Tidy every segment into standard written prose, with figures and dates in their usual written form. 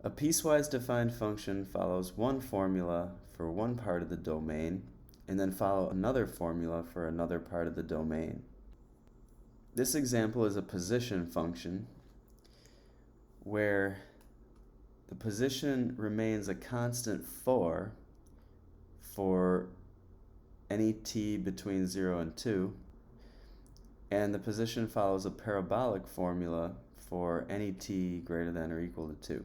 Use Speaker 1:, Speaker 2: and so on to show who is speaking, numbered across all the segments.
Speaker 1: A piecewise defined function follows one formula for one part of the domain and then follow another formula for another part of the domain. This example is a position function where the position remains a constant 4 for any t between 0 and 2, and the position follows a parabolic formula for any t greater than or equal to 2.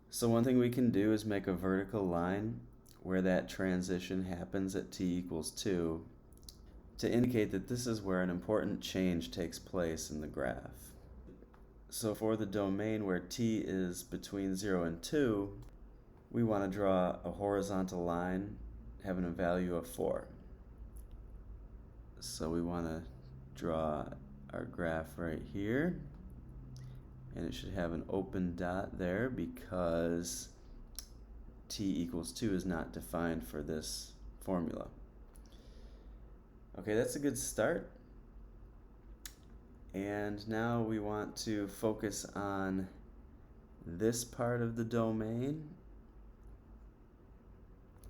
Speaker 1: So one thing we can do is make a vertical line where that transition happens at t equals 2 to indicate that this is where an important change takes place in the graph. So for the domain where t is between 0 and 2, we want to draw a horizontal line having a value of 4. So we want to draw our graph right here, and it should have an open dot there because t equals 2 is not defined for this formula. Okay, that's a good start. And now we want to focus on this part of the domain,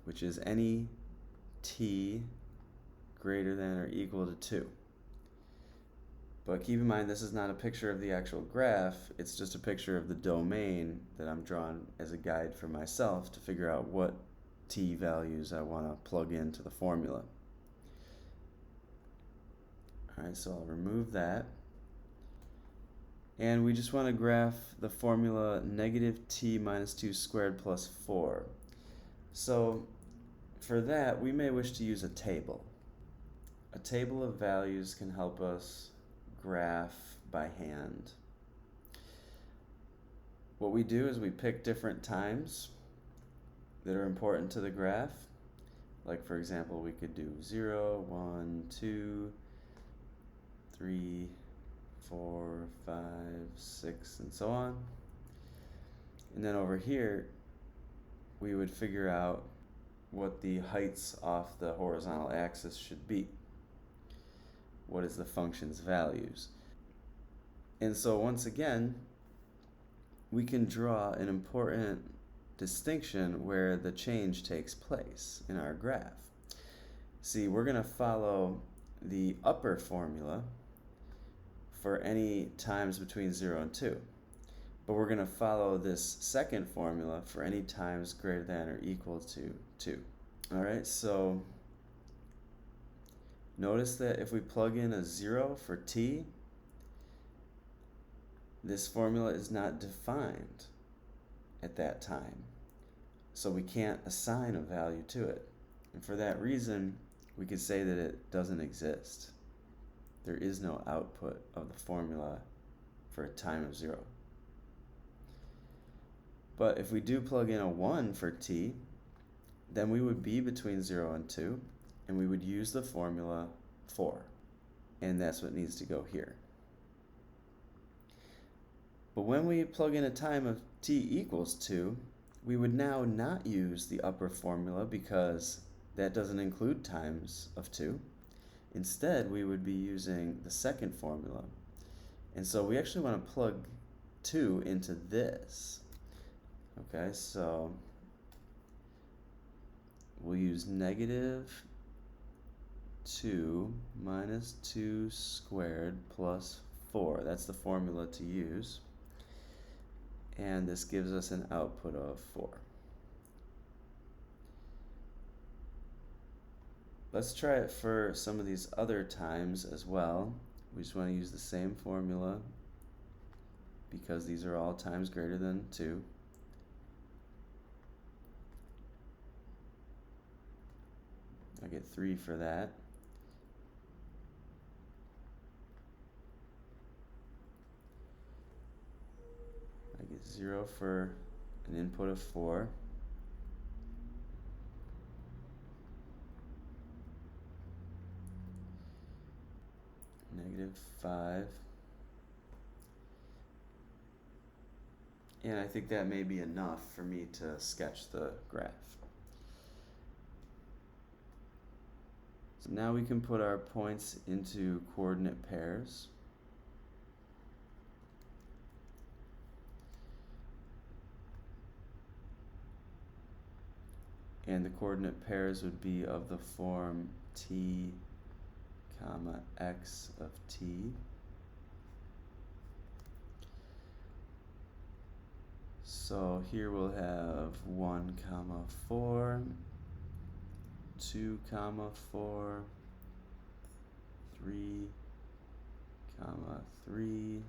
Speaker 1: which is any t greater than or equal to 2. But keep in mind, this is not a picture of the actual graph, it's just a picture of the domain that I'm drawing as a guide for myself to figure out what t values I want to plug into the formula. Alright, so I'll remove that. And we just want to graph the formula negative t minus 2 squared plus 4. So for that, we may wish to use a table. A table of values can help us graph by hand. What we do is we pick different times that are important to the graph. Like for example, we could do 0, 1, 2, 3, 4, 5, 6, and so on. And then over here, we would figure out what the heights off the horizontal axis should be. What is the function's values? And so once again, we can draw an important distinction where the change takes place in our graph. See, we're going to follow the upper formula for any times between 0 and 2. But we're going to follow this second formula for any times greater than or equal to 2. Alright, so notice that if we plug in a 0 for t, this formula is not defined at that time. So we can't assign a value to it. And for that reason, we could say that it doesn't exist. There is no output of the formula for a time of 0. But if we do plug in a 1 for t, then we would be between 0 and 2, and we would use the formula 4. And that's what needs to go here. But when we plug in a time of t equals 2, we would now not use the upper formula because that doesn't include times of 2. Instead, we would be using the second formula. And so we actually want to plug 2 into this. Okay, so we'll use negative 2 minus 2 squared plus 4. That's the formula to use. And this gives us an output of 4. Let's try it for some of these other times as well. We just want to use the same formula because these are all times greater than 2. I get 3 for that. I get 0 for an input of 4. Negative 5. And I think that may be enough for me to sketch the graph. So now we can put our points into coordinate pairs. and the coordinate pairs would be of the form t comma x of t. So here we'll have 1 comma 4, 2 comma 4, 3 comma 3,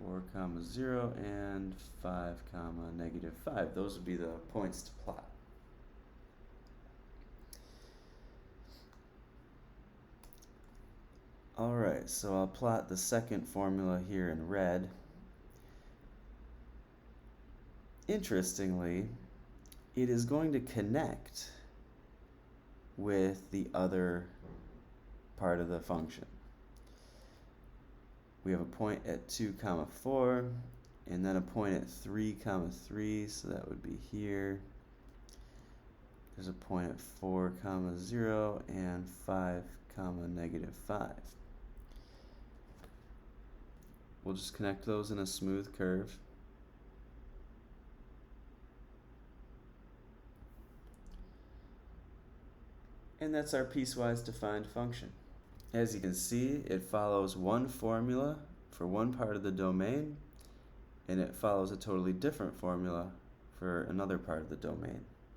Speaker 1: 4 comma 0, and 5 comma negative 5. Those would be the points to plot. Alright, so I'll plot the second formula here in red. Interestingly, it is going to connect with the other part of the function. We have a point at 2 comma 4, and then a point at 3 comma 3, so that would be here. There's a point at 4 comma 0 and 5 comma negative 5. We'll just connect those in a smooth curve. And that's our piecewise defined function. As you can see, it follows one formula for one part of the domain, and it follows a totally different formula for another part of the domain.